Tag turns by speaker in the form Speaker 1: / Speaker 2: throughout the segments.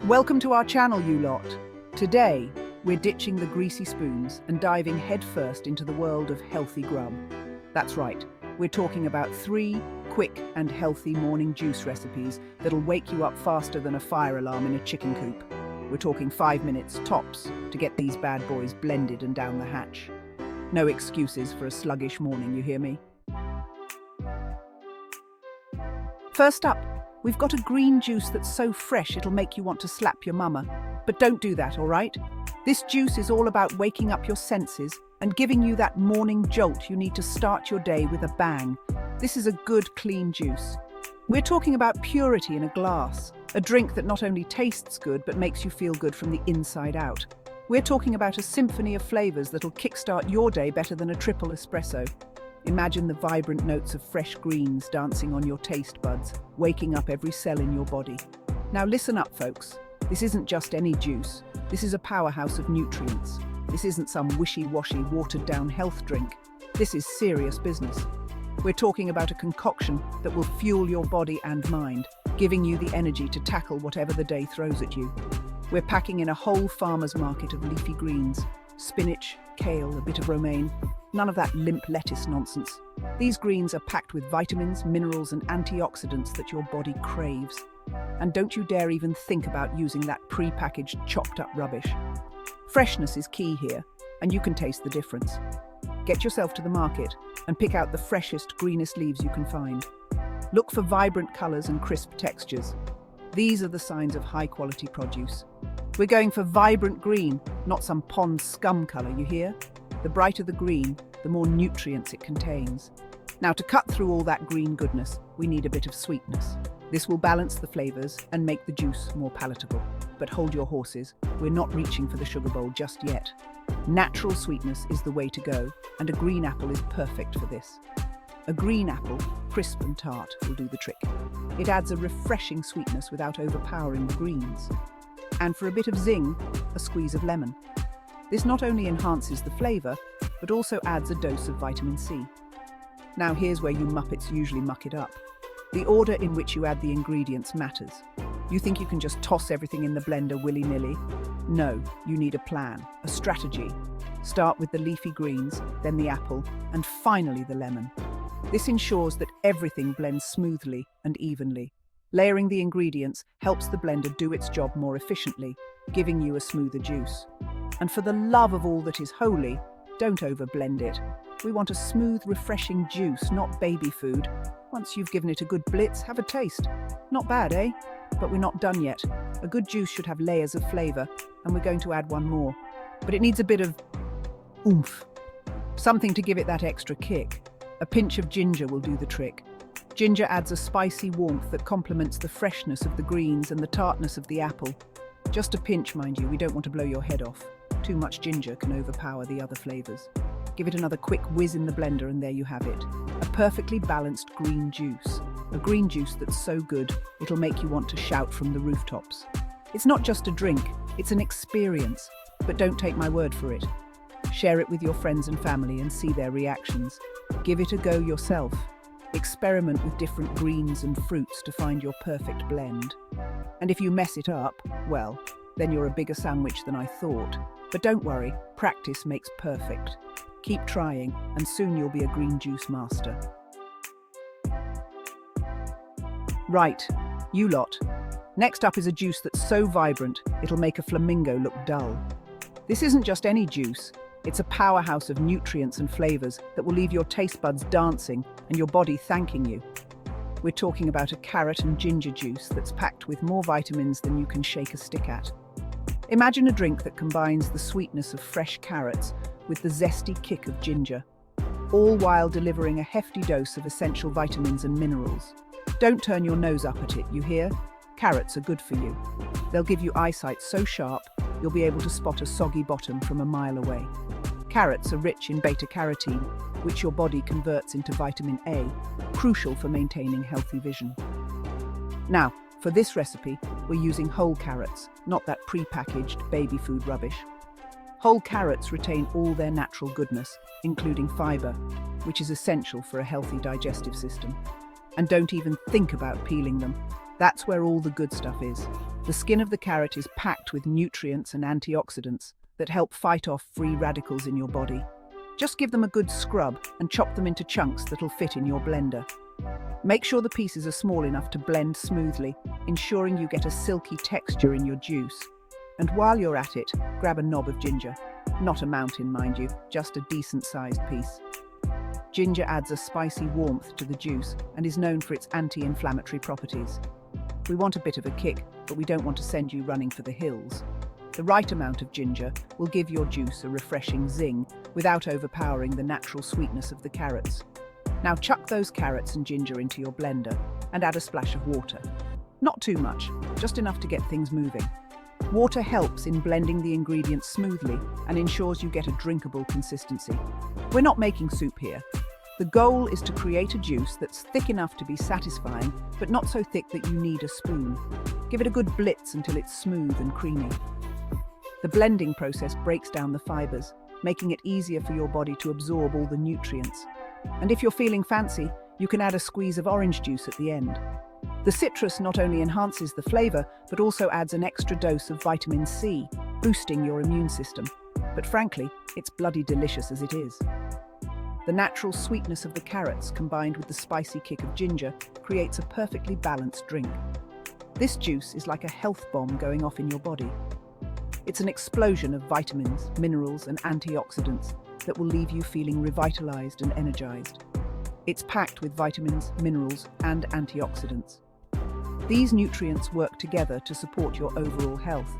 Speaker 1: Welcome to our channel, you lot. Today, we're ditching the greasy spoons and diving headfirst into the world of healthy grub. That's right, we're talking about 3 quick and healthy morning juice recipes that'll wake you up faster than a fire alarm in a chicken coop. We're talking 5 minutes tops to get these bad boys blended and down the hatch. No excuses for a sluggish morning, you hear me? First up, we've got a green juice that's so fresh it'll make you want to slap your mama. But don't do that, all right? This juice is all about waking up your senses and giving you that morning jolt you need to start your day with a bang. This is a good, clean juice. We're talking about purity in a glass, a drink that not only tastes good but makes you feel good from the inside out. We're talking about a symphony of flavors that'll kickstart your day better than a triple espresso. Imagine the vibrant notes of fresh greens dancing on your taste buds, waking up every cell in your body. Now listen up, folks. This isn't just any juice. This is a powerhouse of nutrients. This isn't some wishy-washy, watered-down health drink. This is serious business. We're talking about a concoction that will fuel your body and mind, giving you the energy to tackle whatever the day throws at you. We're packing in a whole farmer's market of leafy greens, spinach, kale, a bit of romaine. None of that limp lettuce nonsense. These greens are packed with vitamins, minerals, and antioxidants that your body craves. And don't you dare even think about using that pre-packaged, chopped-up rubbish. Freshness is key here, and you can taste the difference. Get yourself to the market and pick out the freshest, greenest leaves you can find. Look for vibrant colors and crisp textures. These are the signs of high-quality produce. We're going for vibrant green, not some pond scum color, you hear? The brighter the green, the more nutrients it contains. Now, to cut through all that green goodness, we need a bit of sweetness. This will balance the flavors and make the juice more palatable. But hold your horses, we're not reaching for the sugar bowl just yet. Natural sweetness is the way to go, and a green apple is perfect for this. A green apple, crisp and tart, will do the trick. It adds a refreshing sweetness without overpowering the greens. And for a bit of zing, a squeeze of lemon. This not only enhances the flavor, but also adds a dose of vitamin C. Now here's where you Muppets usually muck it up. The order in which you add the ingredients matters. You think you can just toss everything in the blender willy-nilly? No, you need a plan, a strategy. Start with the leafy greens, then the apple, and finally the lemon. This ensures that everything blends smoothly and evenly. Layering the ingredients helps the blender do its job more efficiently, giving you a smoother juice. And for the love of all that is holy, don't overblend it. We want a smooth, refreshing juice, not baby food. Once you've given it a good blitz, have a taste. Not bad, eh? But we're not done yet. A good juice should have layers of flavor, and we're going to add one more. But it needs a bit of oomph. Something to give it that extra kick. A pinch of ginger will do the trick. Ginger adds a spicy warmth that complements the freshness of the greens and the tartness of the apple. Just a pinch, mind you, we don't want to blow your head off. Too much ginger can overpower the other flavors. Give it another quick whiz in the blender and there you have it. A perfectly balanced green juice. A green juice that's so good, it'll make you want to shout from the rooftops. It's not just a drink, it's an experience. But don't take my word for it. Share it with your friends and family and see their reactions. Give it a go yourself. Experiment with different greens and fruits to find your perfect blend. And if you mess it up, well, then you're a bigger sandwich than I thought. But don't worry, practice makes perfect. Keep trying, and soon you'll be a green juice master. Right, you lot. Next up is a juice that's so vibrant, it'll make a flamingo look dull. This isn't just any juice. It's a powerhouse of nutrients and flavors that will leave your taste buds dancing and your body thanking you. We're talking about a carrot and ginger juice that's packed with more vitamins than you can shake a stick at. Imagine a drink that combines the sweetness of fresh carrots with the zesty kick of ginger, all while delivering a hefty dose of essential vitamins and minerals. Don't turn your nose up at it, you hear? Carrots are good for you. They'll give you eyesight so sharp, you'll be able to spot a soggy bottom from a mile away. Carrots are rich in beta-carotene, which your body converts into vitamin A, crucial for maintaining healthy vision. Now, for this recipe, we're using whole carrots, not that pre-packaged baby food rubbish. Whole carrots retain all their natural goodness, including fiber, which is essential for a healthy digestive system. And don't even think about peeling them. That's where all the good stuff is. The skin of the carrot is packed with nutrients and antioxidants that help fight off free radicals in your body. Just give them a good scrub and chop them into chunks that'll fit in your blender. Make sure the pieces are small enough to blend smoothly, ensuring you get a silky texture in your juice. And while you're at it, grab a knob of ginger. Not a mountain, mind you, just a decent-sized piece. Ginger adds a spicy warmth to the juice and is known for its anti-inflammatory properties. We want a bit of a kick, but we don't want to send you running for the hills. The right amount of ginger will give your juice a refreshing zing without overpowering the natural sweetness of the carrots. Now chuck those carrots and ginger into your blender and add a splash of water. Not too much, just enough to get things moving. Water helps in blending the ingredients smoothly and ensures you get a drinkable consistency. We're not making soup here. The goal is to create a juice that's thick enough to be satisfying, but not so thick that you need a spoon. Give it a good blitz until it's smooth and creamy. The blending process breaks down the fibers, making it easier for your body to absorb all the nutrients. And if you're feeling fancy, you can add a squeeze of orange juice at the end. The citrus not only enhances the flavor, but also adds an extra dose of vitamin C, boosting your immune system. But frankly, it's bloody delicious as it is. The natural sweetness of the carrots combined with the spicy kick of ginger creates a perfectly balanced drink. This juice is like a health bomb going off in your body. It's an explosion of vitamins, minerals, and antioxidants that will leave you feeling revitalized and energized. It's packed with vitamins, minerals, and antioxidants. These nutrients work together to support your overall health,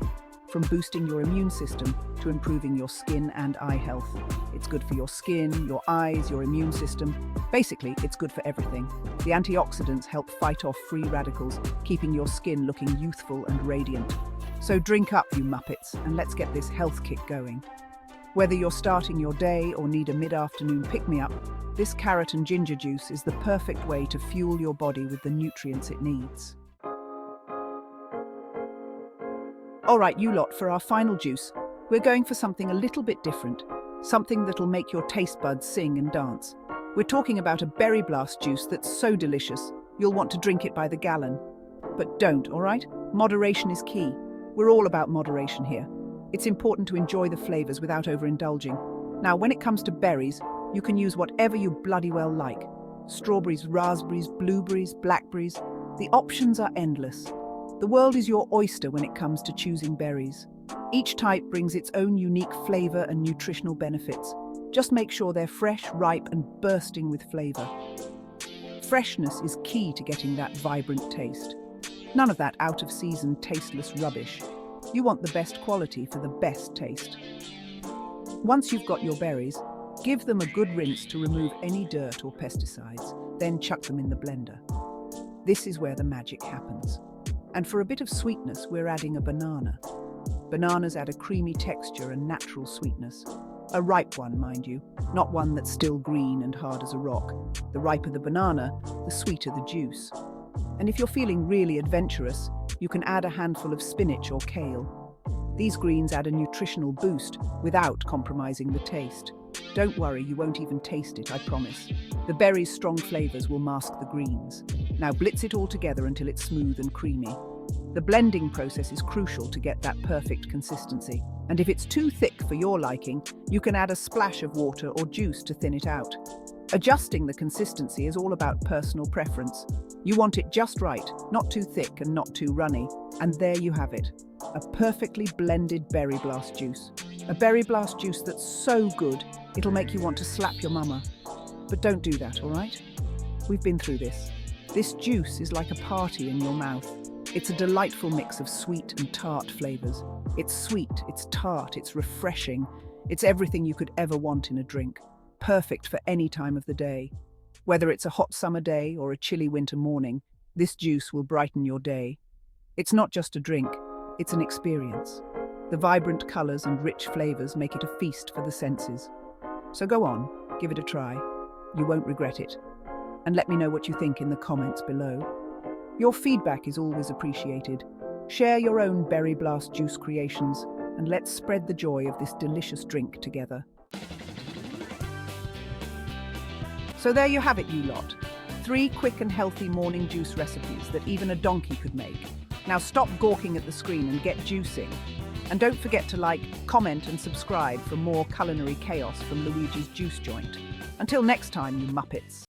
Speaker 1: from boosting your immune system to improving your skin and eye health. It's good for your skin, your eyes, your immune system. Basically, it's good for everything. The antioxidants help fight off free radicals, keeping your skin looking youthful and radiant. So drink up, you muppets, and let's get this health kick going. Whether you're starting your day or need a mid-afternoon pick-me-up, this carrot and ginger juice is the perfect way to fuel your body with the nutrients it needs. All right, you lot, for our final juice, we're going for something a little bit different. Something that'll make your taste buds sing and dance. We're talking about a berry blast juice that's so delicious, you'll want to drink it by the gallon. But don't, all right? Moderation is key. We're all about moderation here. It's important to enjoy the flavors without overindulging. Now, when it comes to berries, you can use whatever you bloody well like. Strawberries, raspberries, blueberries, blackberries. The options are endless. The world is your oyster when it comes to choosing berries. Each type brings its own unique flavor and nutritional benefits. Just make sure they're fresh, ripe, and bursting with flavor. Freshness is key to getting that vibrant taste. None of that out-of-season, tasteless rubbish. You want the best quality for the best taste. Once you've got your berries, give them a good rinse to remove any dirt or pesticides, then chuck them in the blender. This is where the magic happens. And for a bit of sweetness, we're adding a banana. Bananas add a creamy texture and natural sweetness. A ripe one, mind you, not one that's still green and hard as a rock. The riper the banana, the sweeter the juice. And if you're feeling really adventurous, you can add a handful of spinach or kale. These greens add a nutritional boost without compromising the taste. Don't worry, you won't even taste it, I promise. The berries' strong flavors will mask the greens. Now blitz it all together until it's smooth and creamy. The blending process is crucial to get that perfect consistency. And if it's too thick for your liking, you can add a splash of water or juice to thin it out. Adjusting the consistency is all about personal preference. You want it just right, not too thick and not too runny. And there you have it, a perfectly blended berry blast juice. A berry blast juice that's so good, it'll make you want to slap your mama. But don't do that, all right? We've been through this. This juice is like a party in your mouth. It's a delightful mix of sweet and tart flavors. It's sweet, it's tart, it's refreshing. It's everything you could ever want in a drink. Perfect for any time of the day. Whether it's a hot summer day or a chilly winter morning, this juice will brighten your day. It's not just a drink, it's an experience. The vibrant colors and rich flavors make it a feast for the senses. So go on, give it a try. You won't regret it. And let me know what you think in the comments below. Your feedback is always appreciated. Share your own berry blast juice creations and let's spread the joy of this delicious drink together. So there you have it, you lot. 3 quick and healthy morning juice recipes that even a donkey could make. Now stop gawking at the screen and get juicing. And don't forget to like, comment and subscribe for more culinary chaos from Luigi's Juice Joint. Until next time, you Muppets.